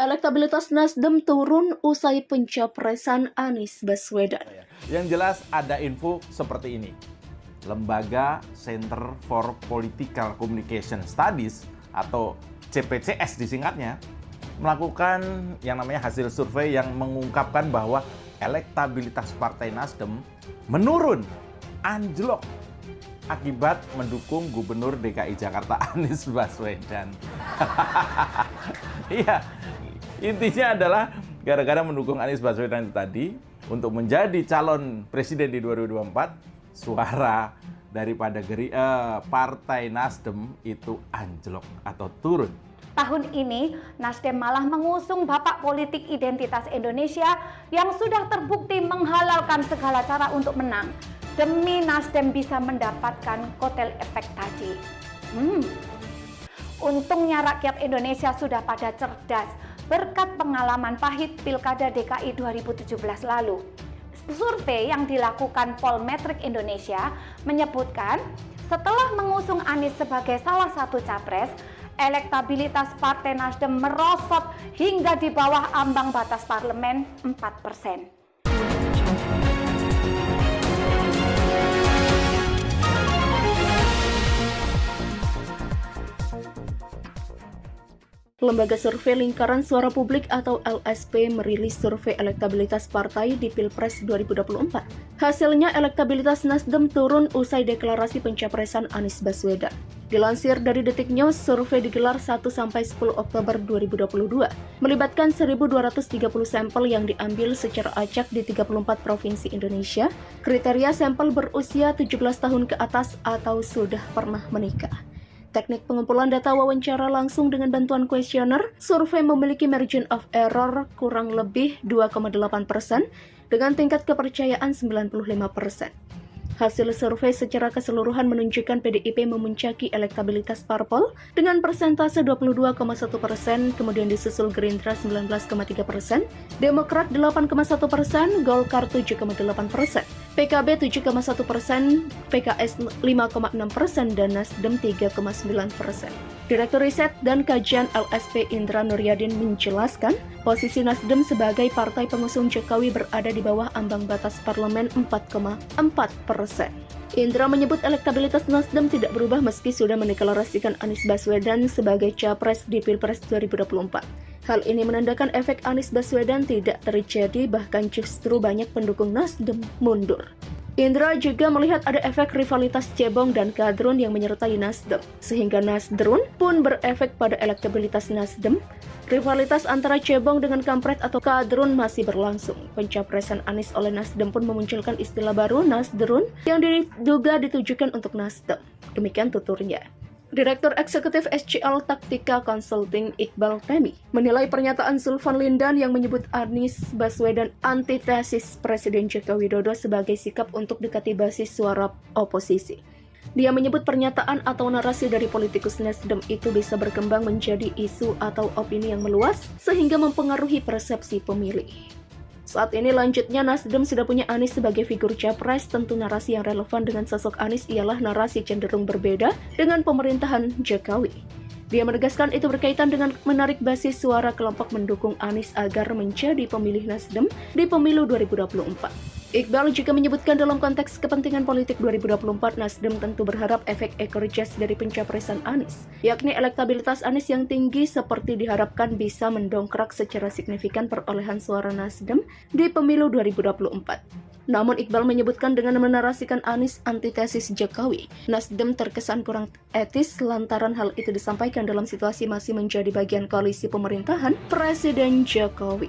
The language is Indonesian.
Elektabilitas Nasdem turun usai pencapresan Anies Baswedan. Yang jelas ada info seperti ini. Lembaga Center for Political Communication Studies atau CPCS disingkatnya melakukan yang namanya hasil survei yang mengungkapkan bahwa elektabilitas Partai Nasdem menurun, anjlok akibat mendukung Gubernur DKI Jakarta Anies Baswedan. Iya, intinya adalah gara-gara mendukung Anies Baswedan tadi untuk menjadi calon presiden di 2024, suara daripada Partai Nasdem itu anjlok atau turun. Tahun ini, Nasdem malah mengusung Bapak Politik Identitas Indonesia yang sudah terbukti menghalalkan segala cara untuk menang. Demi Nasdem bisa mendapatkan kotel efek tadi. Untungnya rakyat Indonesia sudah pada cerdas berkat pengalaman pahit Pilkada DKI 2017 lalu. Survei yang dilakukan Polmetric Indonesia menyebutkan setelah mengusung Anies sebagai salah satu capres, elektabilitas Partai Nasdem merosot hingga di bawah ambang batas parlemen 4%. Lembaga Survei Lingkaran Suara Publik atau LSP merilis survei elektabilitas partai di Pilpres 2024. Hasilnya elektabilitas Nasdem turun usai deklarasi pencapresan Anies Baswedan. Dilansir dari Detik News, survei digelar 1-10 Oktober 2022, melibatkan 1.230 sampel yang diambil secara acak di 34 provinsi Indonesia. Kriteria sampel berusia 17 tahun ke atas atau sudah pernah menikah. Teknik pengumpulan data wawancara langsung dengan bantuan kuesioner, survei memiliki margin of error kurang lebih 2,8% dengan tingkat kepercayaan 95%. Hasil survei secara keseluruhan menunjukkan PDIP memuncaki elektabilitas parpol dengan persentase 22,1%, kemudian disusul Gerindra 19,3%, Demokrat 8,1%, Golkar 7,8%, PKB 7,1%, PKS 5,6%, dan Nasdem 3,9%. Direktur Riset dan Kajian LSP Indra Nuryadin menjelaskan, posisi Nasdem sebagai partai pengusung Jokowi berada di bawah ambang batas parlemen 4,4%. Indra menyebut elektabilitas Nasdem tidak berubah meski sudah mendeklarasikan Anies Baswedan sebagai capres di Pilpres 2024. Hal ini menandakan efek Anies Baswedan tidak terjadi, bahkan justru banyak pendukung Nasdem mundur. Indra juga melihat ada efek rivalitas cebong dan kadrun yang menyertai Nasdem, sehingga Nasdrun pun berefek pada elektabilitas Nasdem. Rivalitas antara cebong dengan kampret atau kadrun masih berlangsung. Pencapresan Anies oleh Nasdem pun memunculkan istilah baru, Nasdrun, yang diduga ditujukan untuk Nasdem. Demikian tuturnya. Direktur Eksekutif SCL Taktika Consulting Iqbal Temi menilai pernyataan Zulfan Lindan yang menyebut Anies Baswedan antitesis Presiden Joko Widodo sebagai sikap untuk dekati basis suara oposisi. Dia menyebut pernyataan atau narasi dari politikus Nasdem itu bisa berkembang menjadi isu atau opini yang meluas sehingga mempengaruhi persepsi pemilih. Saat ini lanjutnya Nasdem sudah punya Anies sebagai figur capres, tentu narasi yang relevan dengan sosok Anies ialah narasi cenderung berbeda dengan pemerintahan Jokowi. Dia menegaskan itu berkaitan dengan menarik basis suara kelompok mendukung Anies agar menjadi pemilih Nasdem di pemilu 2024. Iqbal juga menyebutkan dalam konteks kepentingan politik 2024, Nasdem tentu berharap efek ekor jas dari pencapresan Anies, yakni elektabilitas Anies yang tinggi seperti diharapkan bisa mendongkrak secara signifikan perolehan suara Nasdem di pemilu 2024. Namun Iqbal menyebutkan dengan menarasikan Anies antitesis Jokowi, Nasdem terkesan kurang etis lantaran hal itu disampaikan dalam situasi masih menjadi bagian koalisi pemerintahan Presiden Jokowi.